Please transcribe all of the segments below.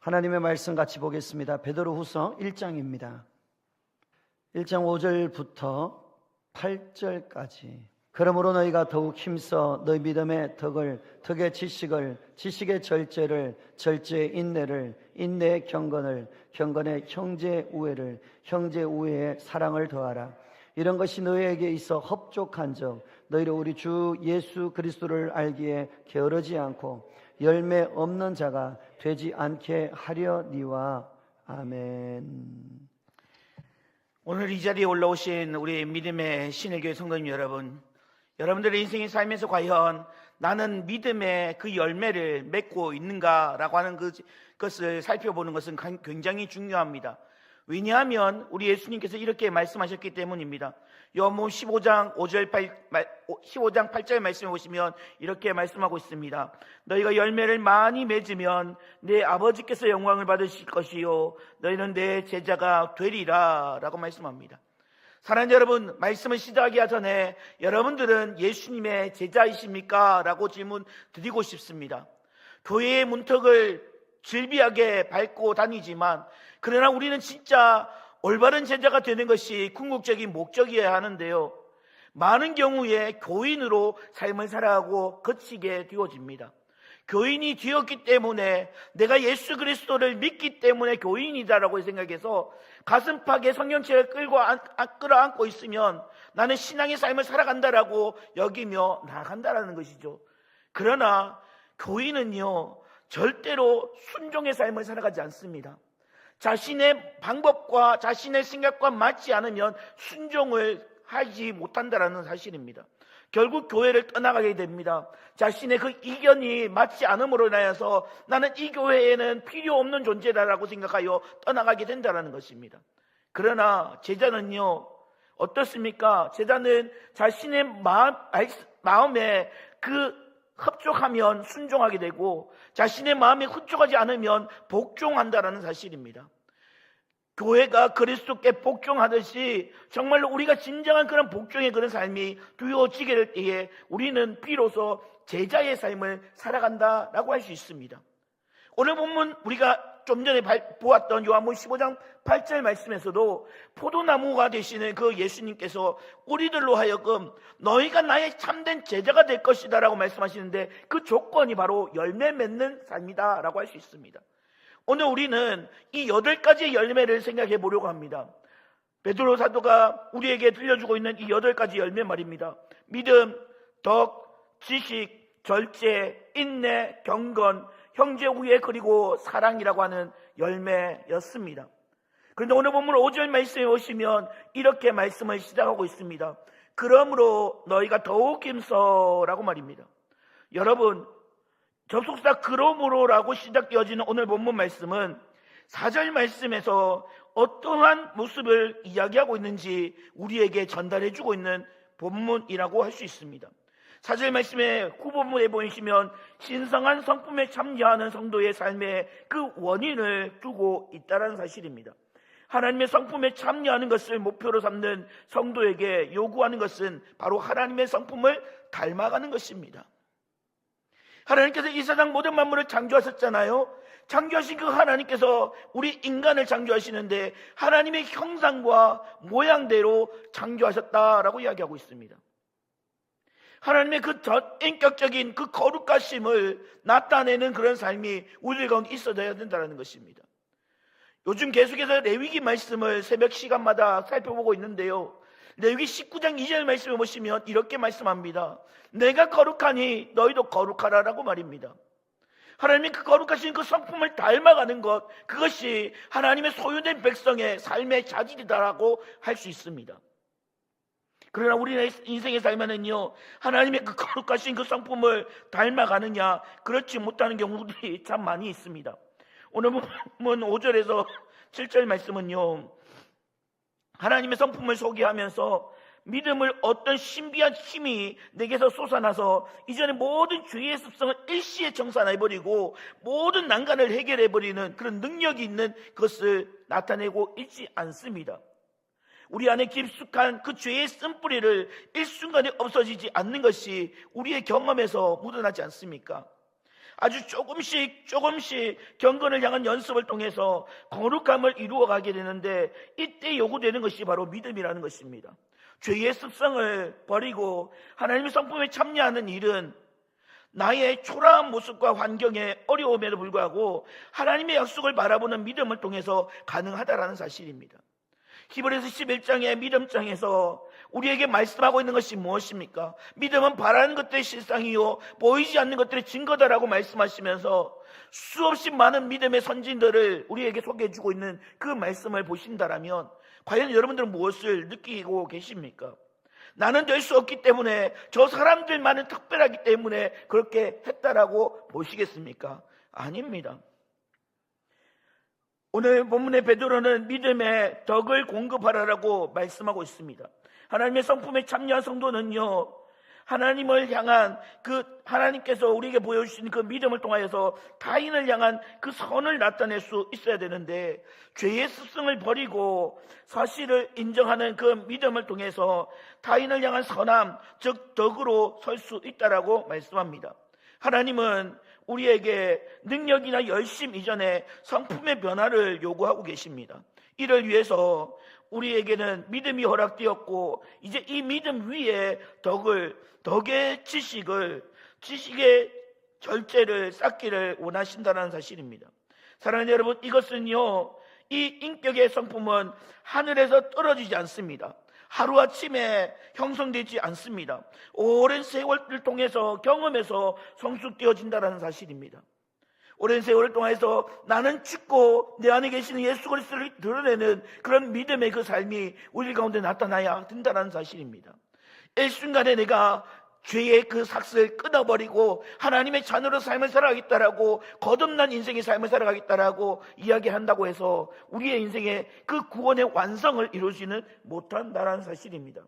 하나님의 말씀 같이 보겠습니다. 베드로후서 1장입니다. 1장 5절부터 8절까지. 그러므로 너희가 더욱 힘써 너희 믿음의 덕을, 덕의 지식을, 지식의 절제를, 절제의 인내를, 인내의 경건을, 경건의 형제 우애를, 형제 우애의 사랑을 더하라. 이런 것이 너희에게 있어 흡족한즉 너희로 우리 주 예수 그리스도를 알기에 게으르지 않고 열매 없는 자가 되지 않게 하려니와. 아멘. 오늘 이 자리에 올라오신 우리 믿음의 신일교회 성도님 여러분, 여러분들의 인생의 삶에서 과연 나는 믿음의 그 열매를 맺고 있는가라고 하는 그것을 살펴보는 것은 굉장히 중요합니다. 왜냐하면 우리 예수님께서 이렇게 말씀하셨기 때문입니다. 요한복음 15장 8절 말씀해 보시면 이렇게 말씀하고 있습니다. 너희가 열매를 많이 맺으면 내 아버지께서 영광을 받으실 것이요 너희는 내 제자가 되리라 라고 말씀합니다. 사랑하는 여러분, 말씀을 시작하기 전에 여러분들은 예수님의 제자이십니까? 라고 질문 드리고 싶습니다. 교회의 문턱을 질비하게 밟고 다니지만 그러나 우리는 진짜 올바른 제자가 되는 것이 궁극적인 목적이어야 하는데요, 많은 경우에 교인으로 삶을 살아가고 거치게 되어집니다. 교인이 되었기 때문에, 내가 예수 그리스도를 믿기 때문에 교인이다라고 생각해서 가슴팍에 성경책을 끌어안고 있으면 나는 신앙의 삶을 살아간다라고 여기며 나아간다라는 것이죠. 그러나 교인은요, 절대로 순종의 삶을 살아가지 않습니다. 자신의 방법과 자신의 생각과 맞지 않으면 순종을 하지 못한다라는 사실입니다. 결국 교회를 떠나가게 됩니다. 자신의 그 이견이 맞지 않음으로 인하여서 나는 이 교회에는 필요 없는 존재다라고 생각하여 떠나가게 된다는 것입니다. 그러나 제자는요, 어떻습니까? 제자는 자신의 마음에 그 흡족하면 순종하게 되고 자신의 마음이 흡족하지 않으면 복종한다라는 사실입니다. 교회가 그리스도께 복종하듯이 정말로 우리가 진정한 그런 복종의 그런 삶이 되어지게 될 때에 우리는 비로소 제자의 삶을 살아간다라고 할 수 있습니다. 오늘 본문 우리가 좀 전에 보았던 요한복음 15장 8절 말씀에서도 포도나무가 되시는 그 예수님께서 우리들로 하여금 너희가 나의 참된 제자가 될 것이다 라고 말씀하시는데, 그 조건이 바로 열매 맺는 삶이다 라고 할 수 있습니다. 오늘 우리는 이 8가지의 열매를 생각해 보려고 합니다. 베드로 사도가 우리에게 들려주고 있는 이 8가지 열매 말입니다. 믿음, 덕, 지식, 절제, 인내, 경건, 형제 우애, 그리고 사랑이라고 하는 열매였습니다. 그런데 오늘 본문 5절 말씀에 오시면 이렇게 말씀을 시작하고 있습니다. 그러므로 너희가 더욱 힘써라고 말입니다. 여러분, 접속사 그러므로라고 시작되어지는 오늘 본문 말씀은 4절 말씀에서 어떠한 모습을 이야기하고 있는지 우리에게 전달해주고 있는 본문이라고 할 수 있습니다. 4절 말씀의 후본문에 보시면 신성한 성품에 참여하는 성도의 삶의 그 원인을 두고 있다는 사실입니다. 하나님의 성품에 참여하는 것을 목표로 삼는 성도에게 요구하는 것은 바로 하나님의 성품을 닮아가는 것입니다. 하나님께서 이 세상 모든 만물을 창조하셨잖아요. 창조하신 그 하나님께서 우리 인간을 창조하시는데 하나님의 형상과 모양대로 창조하셨다라고 이야기하고 있습니다. 하나님의 그 인격적인 그 거룩하심을 나타내는 그런 삶이 우리 가운데 있어야 된다는 것입니다. 요즘 계속해서 레위기 말씀을 새벽 시간마다 살펴보고 있는데요, 레위기 19장 2절 말씀을 보시면 이렇게 말씀합니다. 내가 거룩하니 너희도 거룩하라라고 말입니다. 하나님의 그 거룩하신 그 성품을 닮아가는 것, 그것이 하나님의 소유된 백성의 삶의 자질이다라고 할 수 있습니다. 그러나 우리의 인생의 삶에는요, 하나님의 그 거룩하신 그 성품을 닮아가느냐, 그렇지 못하는 경우들이 참 많이 있습니다. 오늘 보면 5절에서 7절 말씀은요, 하나님의 성품을 소개하면서 믿음을 어떤 신비한 힘이 내게서 솟아나서 이전에 모든 죄의 습성을 일시에 청산해버리고 모든 난간을 해결해버리는 그런 능력이 있는 것을 나타내고 있지 않습니다. 우리 안에 깊숙한 그 죄의 쓴뿌리를 일순간에 없어지지 않는 것이 우리의 경험에서 묻어나지 않습니까? 아주 조금씩 경건을 향한 연습을 통해서 거룩함을 이루어가게 되는데, 이때 요구되는 것이 바로 믿음이라는 것입니다. 죄의 습성을 버리고 하나님의 성품에 참여하는 일은 나의 초라한 모습과 환경의 어려움에도 불구하고 하나님의 약속을 바라보는 믿음을 통해서 가능하다라는 사실입니다. 히브리서 11장의 믿음장에서 우리에게 말씀하고 있는 것이 무엇입니까? 믿음은 바라는 것들의 실상이요 보이지 않는 것들의 증거다라고 말씀하시면서 수없이 많은 믿음의 선진들을 우리에게 소개해주고 있는 그 말씀을 보신다라면 과연 여러분들은 무엇을 느끼고 계십니까? 나는 될 수 없기 때문에, 저 사람들만은 특별하기 때문에 그렇게 했다라고 보시겠습니까? 아닙니다. 오늘 본문의 베드로는 믿음의 덕을 공급하라라고 말씀하고 있습니다. 하나님의 성품에 참여한 성도는요, 하나님을 향한 하나님께서 우리에게 보여주신 그 믿음을 통하여서 타인을 향한 그 선을 나타낼 수 있어야 되는데, 죄의 습성을 버리고 사실을 인정하는 그 믿음을 통해서 타인을 향한 선함, 즉 덕으로 설 수 있다라고 말씀합니다. 하나님은 우리에게 능력이나 열심 이전에 성품의 변화를 요구하고 계십니다. 이를 위해서 우리에게는 믿음이 허락되었고, 이제 이 믿음 위에 덕의 지식의 절제를 쌓기를 원하신다는 사실입니다. 사랑하는 여러분, 이것은요, 이 인격의 성품은 하늘에서 떨어지지 않습니다. 하루아침에 형성되지 않습니다. 오랜 세월을 통해서 경험해서 성숙되어진다는 사실입니다. 오랜 세월을 통해서 나는 죽고 내 안에 계시는 예수 그리스도를 드러내는 그런 믿음의 그 삶이 우리 가운데 나타나야 된다는 사실입니다. 일순간에 내가 죄의 그 삭슬을 끊어버리고 하나님의 자녀로 삶을 살아가겠다라고, 거듭난 인생의 삶을 살아가겠다라고 이야기한다고 해서 우리의 인생의 그 구원의 완성을 이루지는 못한다는 사실입니다.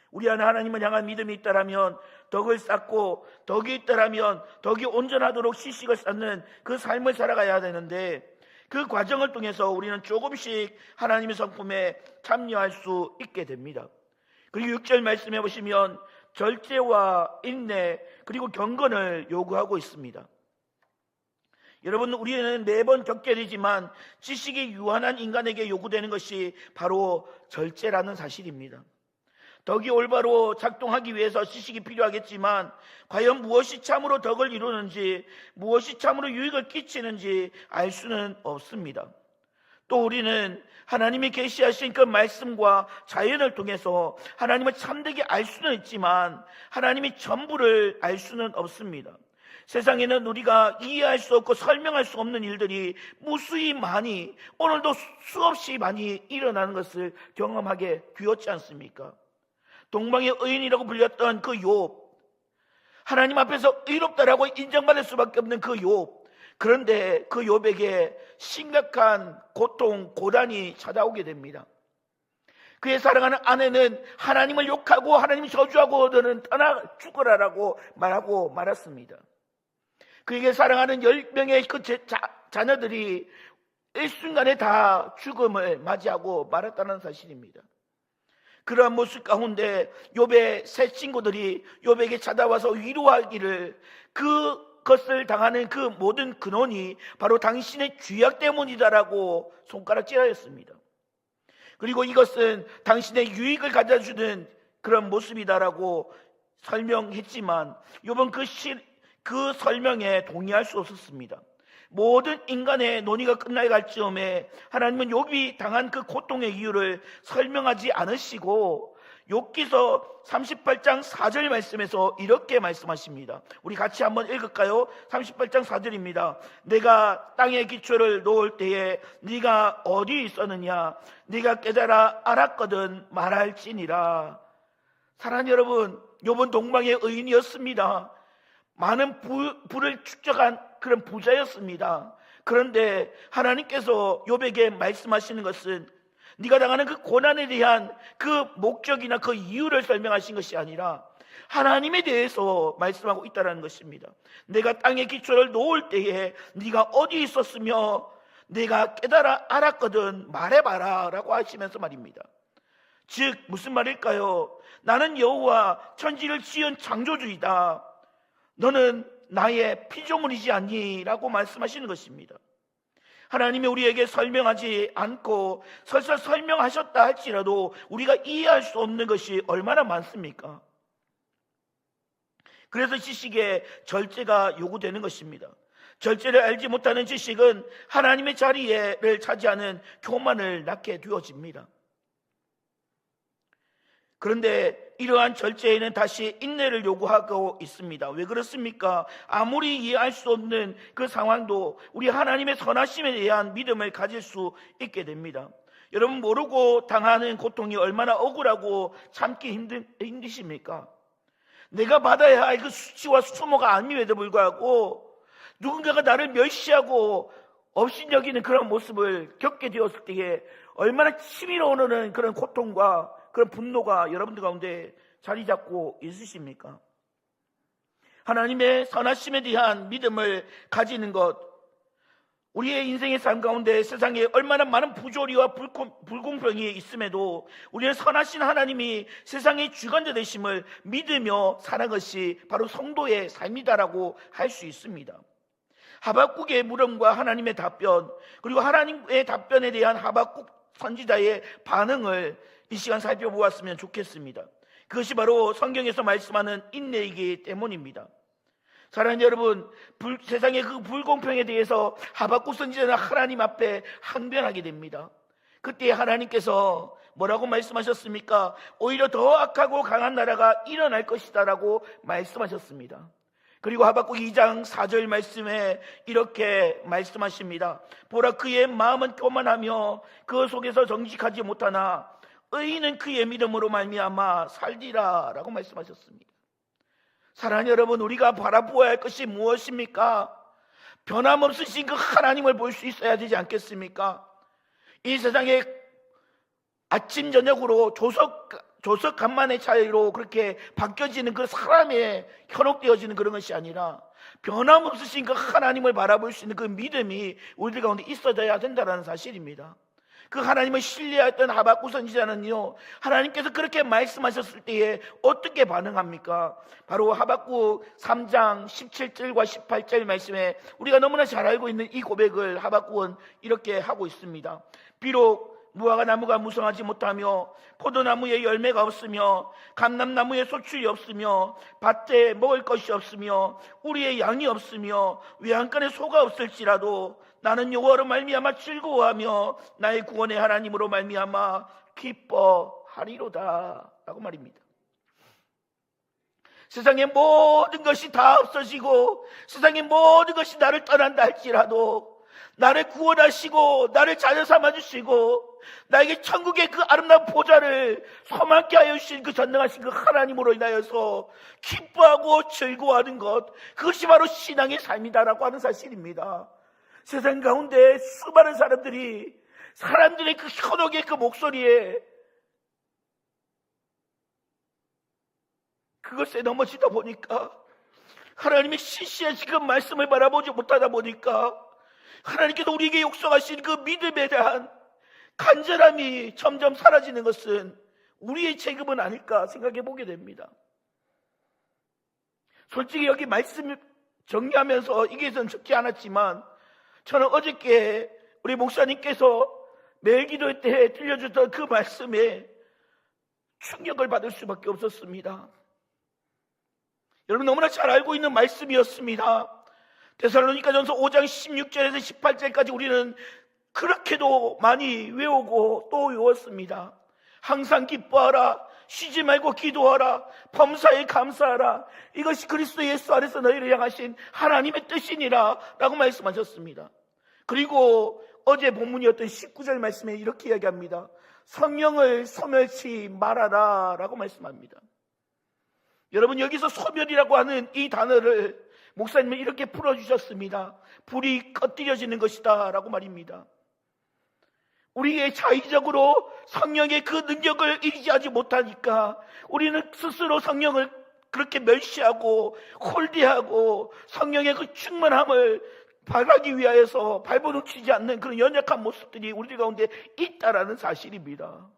우리 안에 하나님을 향한 믿음이 있다라면 덕을 쌓고, 덕이 있다라면 덕이 온전하도록 지식을 쌓는 그 삶을 살아가야 되는데, 그 과정을 통해서 우리는 조금씩 하나님의 성품에 참여할 수 있게 됩니다. 그리고 6절 말씀해 보시면 절제와 인내 그리고 경건을 요구하고 있습니다. 여러분, 우리는 매번 겪게 되지만 지식이 유한한 인간에게 요구되는 것이 바로 절제라는 사실입니다. 덕이 올바로 작동하기 위해서 지식이 필요하겠지만, 과연 무엇이 참으로 덕을 이루는지, 무엇이 참으로 유익을 끼치는지 알 수는 없습니다. 또 우리는 하나님이 계시하신 그 말씀과 자연을 통해서 하나님을 참되게 알 수는 있지만 하나님이 전부를 알 수는 없습니다. 세상에는 우리가 이해할 수 없고 설명할 수 없는 일들이 무수히 많이, 오늘도 수없이 많이 일어나는 것을 경험하게 되었지 않습니까? 동방의 의인이라고 불렸던 그 욥, 하나님 앞에서 의롭다라고 인정받을 수밖에 없는 그 욥, 그런데 그 욥에게 심각한 고통, 고난이 찾아오게 됩니다. 그의 사랑하는 아내는 하나님을 욕하고 하나님을 저주하고 너는 떠나 죽어라라고 말하고 말았습니다. 그에게 사랑하는 10명의 그 자녀들이 일순간에 다 죽음을 맞이하고 말았다는 사실입니다. 그러한 모습 가운데 욥의 세 친구들이 욥에게 찾아와서 위로하기를, 그것을 당하는 그 모든 근원이 바로 당신의 죄악 때문이다라고 손가락질하였습니다. 그리고 이것은 당신의 유익을 가져주는 그런 모습이다라고 설명했지만 욥은 그 설명에 동의할 수 없었습니다. 모든 인간의 논의가 끝나갈 즈음에 하나님은 욥이 당한 그 고통의 이유를 설명하지 않으시고 욥기서 38장 4절 말씀에서 이렇게 말씀하십니다. 우리 같이 한번 읽을까요? 38장 4절입니다. 내가 땅에 기초를 놓을 때에 네가 어디 있었느냐? 네가 깨달아 알았거든 말할지니라. 사랑하는 여러분, 욥은 동방의 의인이었습니다. 많은 부를 축적한 그런 부자였습니다. 그런데 하나님께서 욥에게 말씀하시는 것은 네가 당하는 그 고난에 대한 그 목적이나 그 이유를 설명하신 것이 아니라 하나님에 대해서 말씀하고 있다는 것입니다. 내가 땅에 기초를 놓을 때에 네가 어디 있었으며 내가 깨달아 알았거든 말해봐라 라고 하시면서 말입니다. 즉 무슨 말일까요? 나는 여호와 천지를 지은 창조주이다. 너는 나의 피조물이지 않니라고 말씀하시는 것입니다. 하나님이 우리에게 설명하지 않고 설사 설명하셨다 할지라도 우리가 이해할 수 없는 것이 얼마나 많습니까? 그래서 지식의 절제가 요구되는 것입니다. 절제를 알지 못하는 지식은 하나님의 자리를 차지하는 교만을 낳게 되어집니다. 그런데 이러한 절제에는 다시 인내를 요구하고 있습니다. 왜 그렇습니까? 아무리 이해할 수 없는 그 상황도 우리 하나님의 선하심에 대한 믿음을 가질 수 있게 됩니다. 여러분, 모르고 당하는 고통이 얼마나 억울하고 참기 힘드십니까? 내가 받아야 할 그 수치와 수모가 아님에도 불구하고 누군가가 나를 멸시하고 업신여기는 그런 모습을 겪게 되었을 때에 얼마나 치밀어 오르는 그런 고통과 그런 분노가 여러분들 가운데 자리 잡고 있으십니까? 하나님의 선하심에 대한 믿음을 가지는 것, 우리의 인생의 삶 가운데 세상에 얼마나 많은 부조리와 불공평이 있음에도 우리의 선하신 하나님이 세상의 주관자 되심을 믿으며 사는 것이 바로 성도의 삶이다라고 할 수 있습니다. 하박국의 물음과 하나님의 답변, 그리고 하나님의 답변에 대한 하박국 선지자의 반응을 이 시간 살펴보았으면 좋겠습니다. 그것이 바로 성경에서 말씀하는 인내이기 때문입니다. 사랑하는 여러분, 세상의 그 불공평에 대해서 하박국 선지자는 하나님 앞에 항변하게 됩니다. 그때 하나님께서 뭐라고 말씀하셨습니까? 오히려 더 악하고 강한 나라가 일어날 것이다 라고 말씀하셨습니다. 그리고 하박국 2장 4절 말씀에 이렇게 말씀하십니다. 보라, 그의 마음은 교만하며 그 속에서 정직하지 못하나 의인은 그의 믿음으로 말미암아 살리라 라고 말씀하셨습니다. 사랑하는 여러분, 우리가 바라보아야 할 것이 무엇입니까? 변함없으신 그 하나님을 볼 수 있어야 되지 않겠습니까? 이 세상에 아침 저녁으로 조석 간만의 차이로 그렇게 바뀌어지는 그 사람에 현혹되어지는 그런 것이 아니라 변함없으신 그 하나님을 바라볼 수 있는 그 믿음이 우리들 가운데 있어야 된다는 사실입니다. 그 하나님을 신뢰했던 하박국 선지자는요, 하나님께서 그렇게 말씀하셨을 때에 어떻게 반응합니까? 바로 하박국 3장 17절과 18절 말씀에 우리가 너무나 잘 알고 있는 이 고백을 하박국은 이렇게 하고 있습니다. 비록 무화과 나무가 무성하지 못하며 포도나무에 열매가 없으며 감람나무에 소출이 없으며 밭에 먹을 것이 없으며 우리의 양이 없으며 외양간에 소가 없을지라도 나는 여호와로 말미암아 즐거워하며 나의 구원의 하나님으로 말미암아 기뻐하리로다 라고 말입니다. 세상의 모든 것이 다 없어지고 세상의 모든 것이 나를 떠난다 할지라도 나를 구원하시고 나를 자녀 삼아주시고 나에게 천국의 그 아름다운 보좌를 소망케 하여 주신 그 전능하신 그 하나님으로 인하여서 기뻐하고 즐거워하는 것, 그것이 바로 신앙의 삶이다라고 하는 사실입니다. 세상 가운데 수많은 사람들의 그 현혹의 그 목소리에 그것에 넘어지다 보니까 하나님의 신실하신 그 말씀을 바라보지 못하다 보니까 하나님께서 우리에게 역사하신 그 믿음에 대한 간절함이 점점 사라지는 것은 우리의 책임은 아닐까 생각해 보게 됩니다. 솔직히 여기 말씀 정리하면서 이게 전 적지 않았지만 저는 어저께 우리 목사님께서 매일 기도 때 들려주던 그 말씀에 충격을 받을 수밖에 없었습니다. 여러분 너무나 잘 알고 있는 말씀이었습니다. 데살로니가전서 5장 16절에서 18절까지 우리는 그렇게도 많이 외우고 또 외웠습니다. 항상 기뻐하라, 쉬지 말고 기도하라, 범사에 감사하라, 이것이 그리스도 예수 안에서 너희를 향하신 하나님의 뜻이니라 라고 말씀하셨습니다. 그리고 어제 본문이었던 19절 말씀에 이렇게 이야기합니다. 성령을 소멸치 말아라 라고 말씀합니다. 여러분 여기서 소멸이라고 하는 이 단어를 목사님은 이렇게 풀어주셨습니다. 불이 꺼뜨려지는 것이다 라고 말입니다. 우리의 자의적으로 성령의 그 능력을 의지하지 못하니까 우리는 스스로 성령을 그렇게 멸시하고 홀대하고 성령의 그 충만함을 발하기 위하여서 발버둥치지 않는 그런 연약한 모습들이 우리 가운데 있다라는 사실입니다.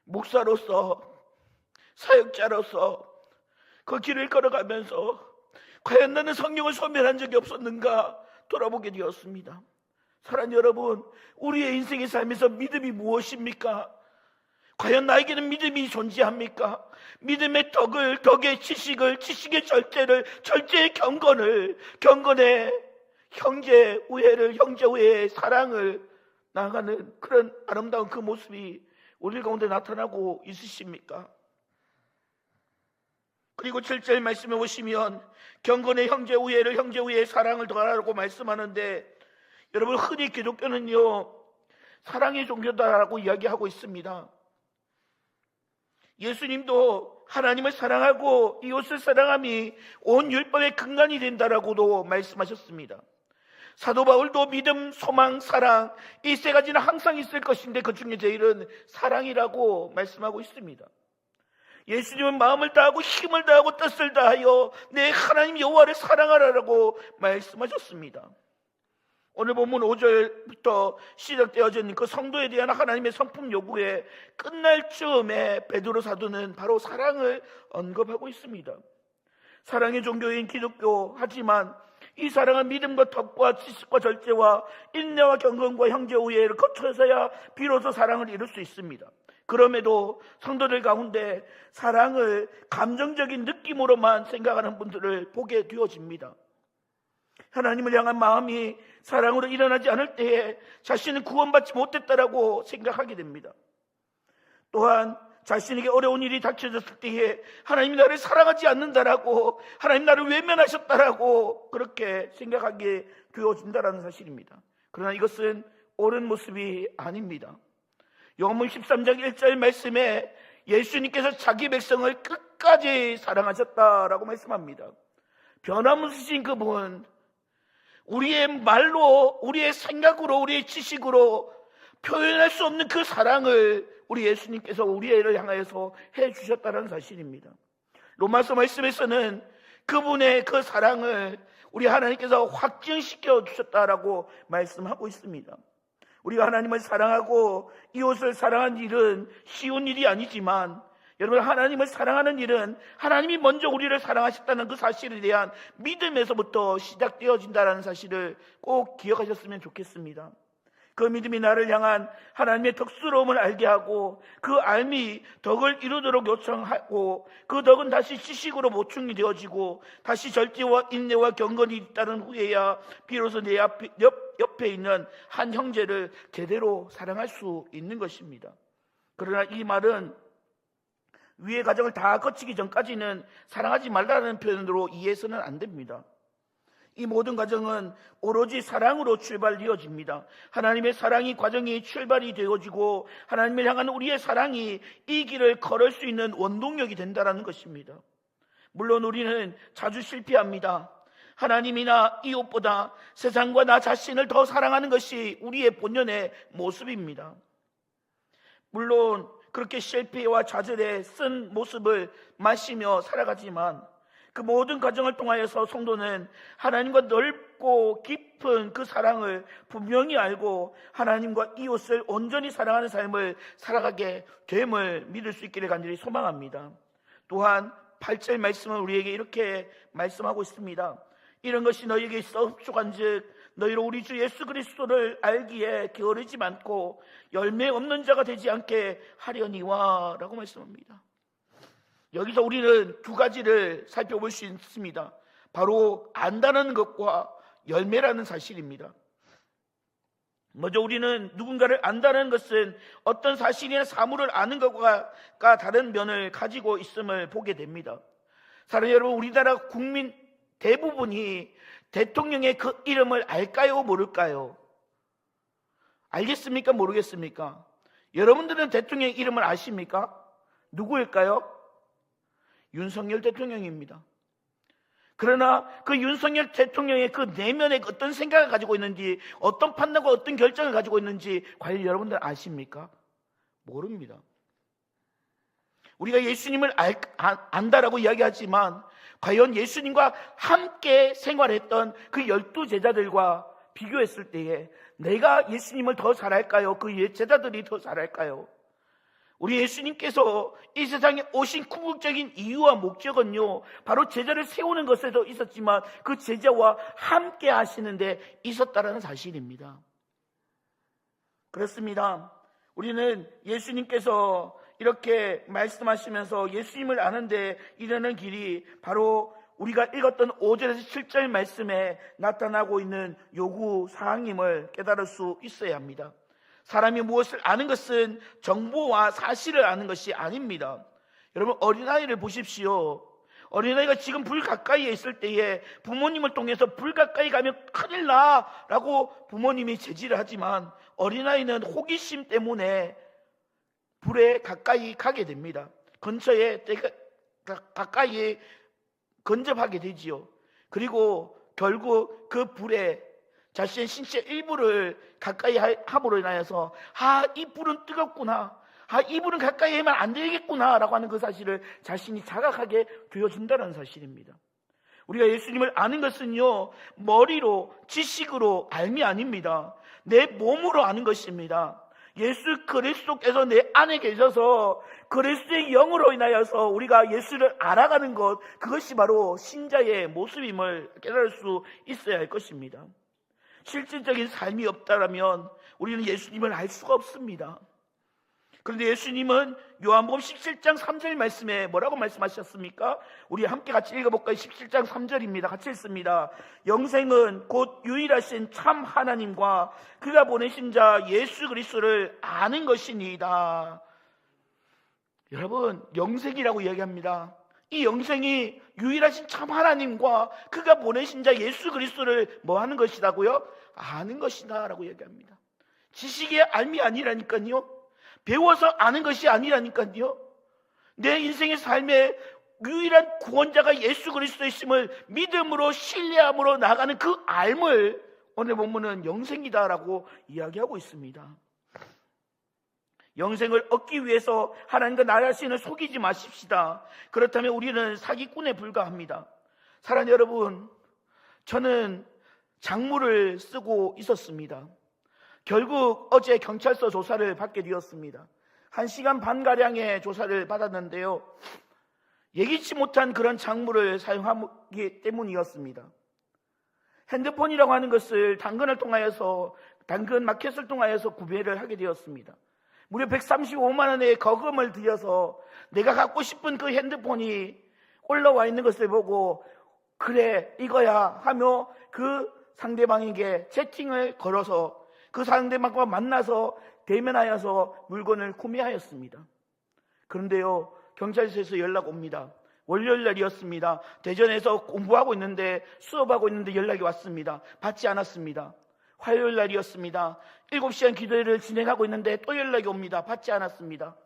목사로서 사역자로서 그 길을 걸어가면서 과연 나는 성령을 소멸한 적이 없었는가 돌아보게 되었습니다. 사랑하는 여러분, 우리의 인생의 삶에서 믿음이 무엇입니까? 과연 나에게는 믿음이 존재합니까? 믿음의 덕의 지식의 절제를, 절제의 경건의 형제 우애의 사랑을 나아가는 그런 아름다운 그 모습이 우리 가운데 나타나고 있으십니까? 그리고 7절 말씀에 보시면 경건의 형제 우애의 사랑을 더하라고 말씀하는데, 여러분, 흔히 기독교는요 사랑의 종교다라고 이야기하고 있습니다. 예수님도 하나님을 사랑하고 이웃을 사랑함이 온 율법의 근간이 된다라고도 말씀하셨습니다. 사도 바울도 믿음, 소망, 사랑, 이 세 가지는 항상 있을 것인데 그 중에 제일은 사랑이라고 말씀하고 있습니다. 예수님은 마음을 다하고 힘을 다하고 뜻을 다하여 내 하나님 여호와를 사랑하라라고 말씀하셨습니다. 오늘 본문 5절부터 시작되어져 있는 그 성도에 대한 하나님의 성품 요구에 끝날 즈음에 베드로 사도는 바로 사랑을 언급하고 있습니다. 사랑의 종교인 기독교, 하지만 이 사랑은 믿음과 덕과 지식과 절제와 인내와 경건과 형제 우애를 거쳐서야 비로소 사랑을 이룰 수 있습니다. 그럼에도 성도들 가운데 사랑을 감정적인 느낌으로만 생각하는 분들을 보게 되어집니다. 하나님을 향한 마음이 사랑으로 일어나지 않을 때에 자신은 구원받지 못했다라고 생각하게 됩니다. 또한 자신에게 어려운 일이 닥쳐졌을 때에 하나님이 나를 사랑하지 않는다라고, 하나님 나를 외면하셨다라고 그렇게 생각하게 되어진다라는 사실입니다. 그러나 이것은 옳은 모습이 아닙니다. 요한복음 13장 1절 말씀에 예수님께서 자기 백성을 끝까지 사랑하셨다라고 말씀합니다. 변함없으신 그분, 우리의 말로, 우리의 생각으로, 우리의 지식으로 표현할 수 없는 그 사랑을 우리 예수님께서 우리를 향하여서 해주셨다는 사실입니다. 로마서 말씀에서는 그분의 그 사랑을 우리 하나님께서 확증시켜 주셨다라고 말씀하고 있습니다. 우리가 하나님을 사랑하고 이웃을 사랑하는 일은 쉬운 일이 아니지만, 여러분, 하나님을 사랑하는 일은 하나님이 먼저 우리를 사랑하셨다는 그 사실에 대한 믿음에서부터 시작되어진다는 사실을 꼭 기억하셨으면 좋겠습니다. 그 믿음이 나를 향한 하나님의 덕스러움을 알게 하고, 그 알미 덕을 이루도록 요청하고, 그 덕은 다시 지식으로 보충이 되어지고 다시 절제와 인내와 경건이 있다는 후에야 비로소 내 옆에 있는 한 형제를 제대로 사랑할 수 있는 것입니다. 그러나 이 말은 위의 과정을 다 거치기 전까지는 사랑하지 말라는 표현으로 이해해서는 안 됩니다. 이 모든 과정은 오로지 사랑으로 출발되어집니다. 하나님의 사랑이 과정이 출발이 되어지고 하나님을 향한 우리의 사랑이 이 길을 걸을 수 있는 원동력이 된다는 것입니다. 물론 우리는 자주 실패합니다. 하나님이나 이웃보다 세상과 나 자신을 더 사랑하는 것이 우리의 본연의 모습입니다. 물론 그렇게 실패와 좌절에 쓴 모습을 마시며 살아가지만, 그 모든 과정을 통하여서 성도는 하나님과 넓고 깊은 그 사랑을 분명히 알고 하나님과 이웃을 온전히 사랑하는 삶을 살아가게 됨을 믿을 수 있기를 간절히 소망합니다. 또한 8절 말씀은 우리에게 이렇게 말씀하고 있습니다. 이런 것이 너희에게 있어 흡족한즉 너희로 우리 주 예수 그리스도를 알기에 게으르지 않고 열매 없는 자가 되지 않게 하려니와 라고 말씀합니다. 여기서 우리는 두 가지를 살펴볼 수 있습니다. 바로 안다는 것과 열매라는 사실입니다. 먼저 우리는 누군가를 안다는 것은 어떤 사실이나 사물을 아는 것과 다른 면을 가지고 있음을 보게 됩니다. 사랑하는 여러분, 우리나라 국민 대부분이 대통령의 그 이름을 알까요, 모를까요? 알겠습니까, 모르겠습니까? 여러분들은 대통령의 이름을 아십니까? 누구일까요? 윤석열 대통령입니다. 그러나 그 윤석열 대통령의 그 내면에 어떤 생각을 가지고 있는지, 어떤 판단과 어떤 결정을 가지고 있는지 과연 여러분들 아십니까? 모릅니다. 우리가 예수님을 안다라고 이야기하지만 과연 예수님과 함께 생활했던 그 12제자들과 비교했을 때에 내가 예수님을 더 잘할까요? 그 제자들이 더 잘할까요? 우리 예수님께서 이 세상에 오신 궁극적인 이유와 목적은요, 바로 제자를 세우는 것에도 있었지만 그 제자와 함께 하시는데 있었다라는 사실입니다. 그렇습니다. 우리는 예수님께서 이렇게 말씀하시면서 예수님을 아는데 이르는 길이 바로 우리가 읽었던 5절에서 7절 말씀에 나타나고 있는 요구 사항임을 깨달을 수 있어야 합니다. 사람이 무엇을 아는 것은 정보와 사실을 아는 것이 아닙니다. 여러분, 어린아이를 보십시오. 어린아이가 지금 불 가까이에 있을 때에 부모님을 통해서 불 가까이 가면 큰일 나 라고 부모님이 제지를 하지만 어린아이는 호기심 때문에 불에 가까이 가게 됩니다. 근처에 가까이 근접하게 되지요. 그리고 결국 그 불에 자신의 신체 일부를 가까이 함으로 인하여서 이 불은 뜨겁구나, 이 불은 가까이 하면 안 되겠구나 라고 하는 그 사실을 자신이 자각하게 되어준다는 사실입니다. 우리가 예수님을 아는 것은요, 머리로 지식으로 알미 아닙니다. 내 몸으로 아는 것입니다. 예수 그리스도께서 내 안에 계셔서 그리스도의 영으로 인하여서 우리가 예수를 알아가는 것, 그것이 바로 신자의 모습임을 깨달을 수 있어야 할 것입니다. 실질적인 삶이 없다면 우리는 예수님을 알 수가 없습니다. 그런데 예수님은 요한복음 17장 3절 말씀에 뭐라고 말씀하셨습니까? 우리 함께 같이 읽어볼까요? 17장 3절입니다. 같이 읽습니다. 영생은 곧 유일하신 참 하나님과 그가 보내신 자 예수 그리스도를 아는 것이니이다. 여러분, 영생이라고 이야기합니다. 이 영생이 유일하신 참 하나님과 그가 보내신 자 예수 그리스도를 뭐 하는 것이라고요? 아는 것이다 라고 얘기합니다. 지식의 알미 아니라니까요. 배워서 아는 것이 아니라니까요. 내 인생의 삶에 유일한 구원자가 예수 그리스도이심을 믿음으로 신뢰함으로 나가는 그 알을 오늘 본문은 영생이다라고 이야기하고 있습니다. 영생을 얻기 위해서 하나님과 나 자신을 속이지 마십시다. 그렇다면 우리는 사기꾼에 불과합니다. 사랑하는 여러분, 저는 장물을 쓰고 있었습니다. 결국 어제 경찰서 조사를 받게 되었습니다. 1시간 반가량의 조사를 받았는데요, 예기치 못한 그런 작물을 사용하기 때문이었습니다. 핸드폰이라고 하는 것을 당근을 통하여서, 당근 마켓을 통하여서 구매를 하게 되었습니다. 무려 135만 원의 거금을 들여서 내가 갖고 싶은 그 핸드폰이 올라와 있는 것을 보고 그래 이거야 하며 그 상대방에게 채팅을 걸어서 그 상대방과 만나서 대면하여서 물건을 구매하였습니다. 그런데요, 경찰서에서 연락 옵니다. 월요일 날이었습니다. 대전에서 공부하고 있는데, 수업하고 있는데 연락이 왔습니다. 받지 않았습니다. 화요일 날이었습니다. 7시간 기도회를 진행하고 있는데 또 연락이 옵니다. 받지 않았습니다.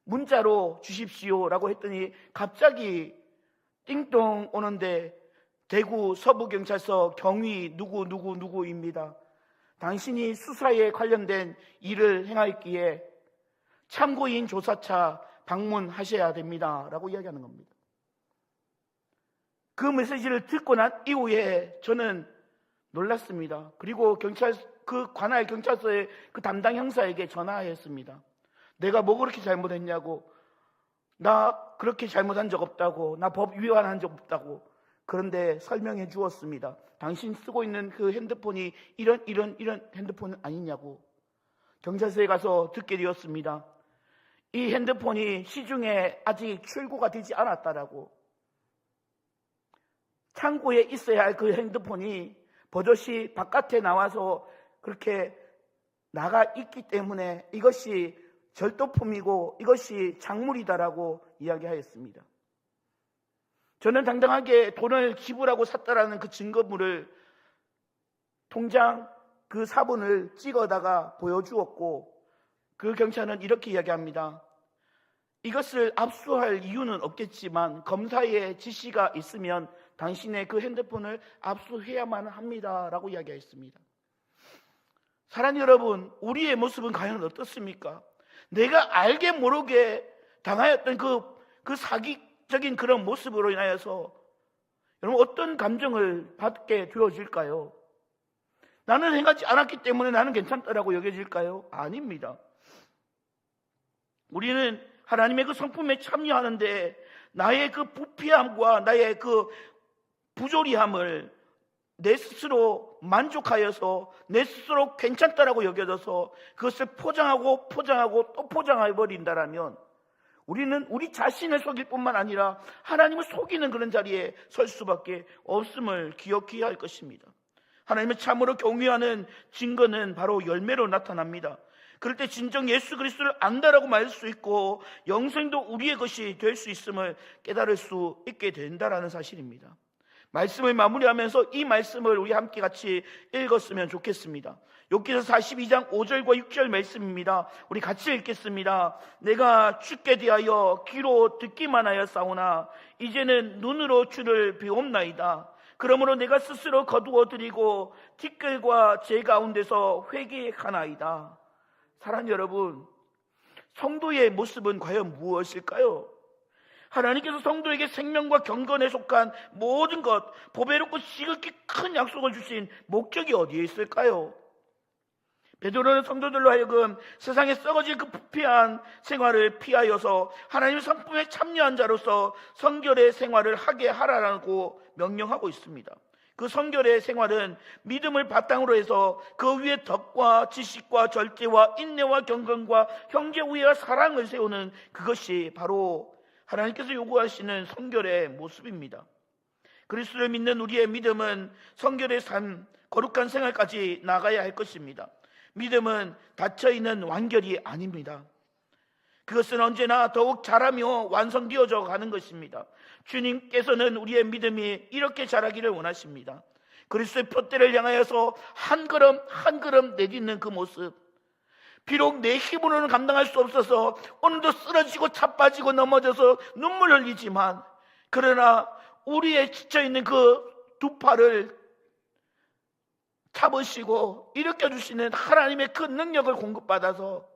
문자로 주십시오 라고 했더니 갑자기 띵동 오는데 대구 서부경찰서 경위 누구입니다. 당신이 수사에 관련된 일을 행하였기에 참고인 조사차 방문하셔야 됩니다 라고 이야기하는 겁니다. 그 메시지를 듣고 난 이후에 저는 놀랐습니다. 그리고 그 관할 경찰서의 그 담당 형사에게 전화했습니다. 내가 뭐 그렇게 잘못했냐고, 나 그렇게 잘못한 적 없다고, 나 법 위반한 적 없다고. 그런데 설명해 주었습니다. 당신 쓰고 있는 그 핸드폰이 이런 핸드폰 아니냐고. 경찰서에 가서 듣게 되었습니다. 이 핸드폰이 시중에 아직 출고가 되지 않았다라고. 창고에 있어야 할 그 핸드폰이 버젓이 바깥에 나와서 그렇게 나가 있기 때문에 이것이 절도품이고 이것이 작물이다라고 이야기하였습니다. 저는 당당하게 돈을 지불하고 샀다라는 그 증거물을 통장 그 사본을 찍어다가 보여주었고, 그 경찰은 이렇게 이야기합니다. 이것을 압수할 이유는 없겠지만 검사의 지시가 있으면 당신의 그 핸드폰을 압수해야만 합니다 라고 이야기했습니다. 사랑하는 여러분, 우리의 모습은 과연 어떻습니까? 내가 알게 모르게 당하였던 그 사기적인 그런 모습으로 인하여서 여러분 어떤 감정을 받게 되어질까요? 나는 행하지 않았기 때문에 나는 괜찮다라고 여겨질까요? 아닙니다. 우리는 하나님의 그 성품에 참여하는데 나의 그 부패함과 나의 그 부조리함을 내 스스로 만족하여서 내 스스로 괜찮다라고 여겨져서 그것을 포장하고 또 포장해버린다라면 우리는 우리 자신을 속일 뿐만 아니라 하나님을 속이는 그런 자리에 설 수밖에 없음을 기억해야 할 것입니다. 하나님을 참으로 경외하는 증거는 바로 열매로 나타납니다. 그럴 때 진정 예수 그리스도를 안다라고 말할 수 있고 영생도 우리의 것이 될 수 있음을 깨달을 수 있게 된다라는 사실입니다. 말씀을 마무리하면서 이 말씀을 우리 함께 같이 읽었으면 좋겠습니다. 욥기서 42장 5절과 6절 말씀입니다. 우리 같이 읽겠습니다. 내가 주께 대하여 귀로 듣기만 하여 싸우나 이제는 눈으로 주를 배옵나이다. 그러므로 내가 스스로 거두어 드리고 티끌과 제 가운데서 회개하나이다. 사랑하는 여러분, 성도의 모습은 과연 무엇일까요? 하나님께서 성도에게 생명과 경건에 속한 모든 것, 보배롭고 지극히 큰 약속을 주신 목적이 어디에 있을까요? 베드로는 성도들로 하여금 세상에 썩어질 그 부패한 생활을 피하여서 하나님의 성품에 참여한 자로서 성결의 생활을 하게 하라고 명령하고 있습니다. 그 성결의 생활은 믿음을 바탕으로 해서 그 위에 덕과 지식과 절제와 인내와 경건과 형제 우애와 사랑을 세우는 그것이 바로 하나님께서 요구하시는 성결의 모습입니다. 그리스도를 믿는 우리의 믿음은 성결의 삶, 거룩한 생활까지 나가야 할 것입니다. 믿음은 닫혀있는 완결이 아닙니다. 그것은 언제나 더욱 자라며 완성되어져 가는 것입니다. 주님께서는 우리의 믿음이 이렇게 자라기를 원하십니다. 그리스도의 표대를 향하여서 한 걸음 한 걸음 내딛는 그 모습, 비록 내 힘으로는 감당할 수 없어서 오늘도 쓰러지고 자빠지고 넘어져서 눈물 흘리지만, 그러나 우리의 지쳐있는 그 두 팔을 잡으시고 일으켜주시는 하나님의 그 능력을 공급받아서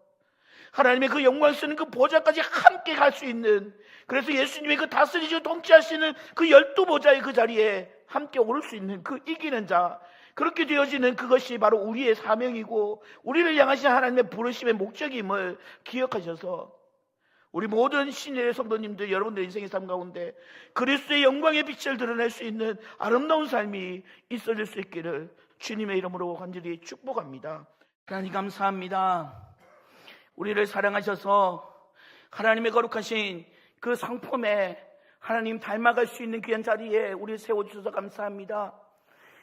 하나님의 그 영광을 쓰는 그 보좌까지 함께 갈 수 있는, 그래서 예수님이 그 다스리시고 통치하시는 그 12보좌의 그 자리에 함께 오를 수 있는 그 이기는 자, 그렇게 되어지는 그것이 바로 우리의 사명이고 우리를 향하신 하나님의 부르심의 목적임을 기억하셔서 우리 모든 신의 성도님들, 여러분들 인생의 삶 가운데 그리스도의 영광의 빛을 드러낼 수 있는 아름다운 삶이 있어질 수 있기를 주님의 이름으로 간절히 축복합니다. 하나님 감사합니다. 우리를 사랑하셔서 하나님의 거룩하신 그 성품에 하나님 닮아갈 수 있는 귀한 자리에 우리를 세워주셔서 감사합니다.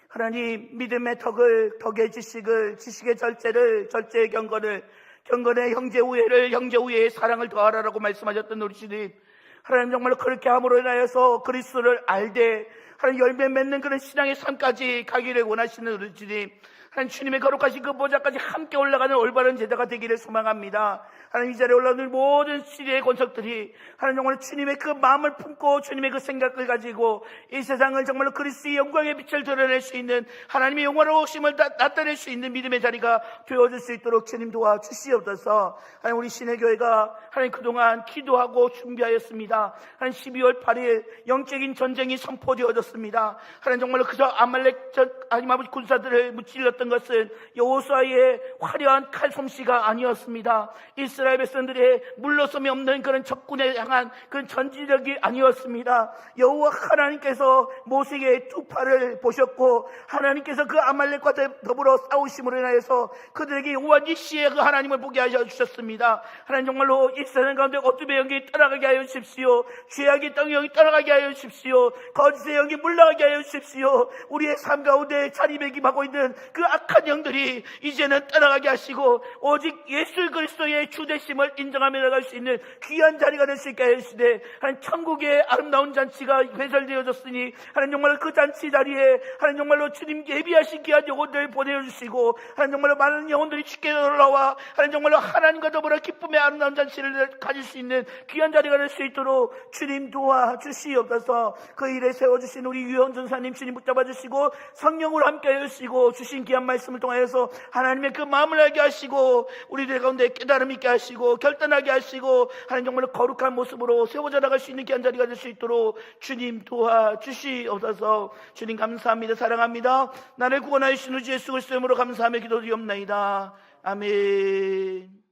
하나님, 믿음의 덕을, 덕의 지식을, 지식의 절제를, 절제의 경건을, 경건의 형제 우애를, 형제 우애의 사랑을 더하라라고 말씀하셨던 우리 주님, 하나님 정말로 그렇게 함으로 인하여서 그리스도를 알되 하나님 열매 맺는 그런 신앙의 삶까지 가기를 원하시는 우리 주님, 하나님 주님의 거룩하신 그 보좌까지 함께 올라가는 올바른 제자가 되기를 소망합니다. 하나님 이 자리에 올라오는 모든 시대의 권속들이 하나님 정말 주님의 그 마음을 품고 주님의 그 생각을 가지고 이 세상을 정말로 그리스도의 영광의 빛을 드러낼 수 있는 하나님의 영화로우심을 나타낼 수 있는 믿음의 자리가 되어질 수 있도록 주님 도와주시옵소서. 하나님 우리 신의교회가 하나님 그동안 기도하고 준비하였습니다. 하나님 12월 8일 영적인 전쟁이 선포되어졌습니다. 하나님 정말로 그저 아말렉 하나님 아버지 군사들을 무찔렀던 것은 여호수아의 화려한 칼솜씨가 아니었습니다. 이스라엘 백성들의 물러섬이 없는 그런 적군에 향한 그런 전지력이 아니었습니다. 여호와 하나님께서 모세의 두 팔을 보셨고 하나님께서 그 아말렉과 더불어 싸우심으로 인하여서 그들에게 여호와 니시의 그 하나님을 보게 하여 주셨습니다. 하나님 정말로 이 세상 가운데 어둠의 영이 떠나가게 하여 주십시오. 죄악의 땅의 영이 떠나가게 하여 주십시오. 거짓의 영이 물러가게 하여 주십시오. 우리의 삶 가운데 자리매김하고 있는 그 악한 영들이 이제는 떠나가게 하시고 오직 예수 그리스도의 주되심을 인정하며 나갈 수 있는 귀한 자리가 될 수 있게 하시되, 하나님 천국의 아름다운 잔치가 회설되어졌으니 하나님 정말로 그 잔치 자리에 하나님 정말로 주님 예비하신 귀한 영혼들을 보내주시고 하나님 정말로 많은 영혼들이 주께 올라와 하나님 정말로 하나님과 더불어 기쁨의 아름다운 잔치를 가질 수 있는 귀한 자리가 될 수 있도록 주님 도와주시옵소서. 그 일에 세워주신 우리 유현 전사님 주님 붙잡아 주시고 성령으로 함께 해주시고 주신 귀한 말씀을 통하여서 하나님의 그 마음을 알게 하시고 우리들 가운데 깨달음 있게 하시고 결단하게 하시고 하나님 정말로 거룩한 모습으로 세워져 나갈 수 있는 귀한 자리가 될 수 있도록 주님 도와주시옵소서. 주님 감사합니다. 사랑합니다. 나를 구원하여 주신 우리 예수 그리스도의 이름으로 감사하며 기도드리옵나이다. 아멘.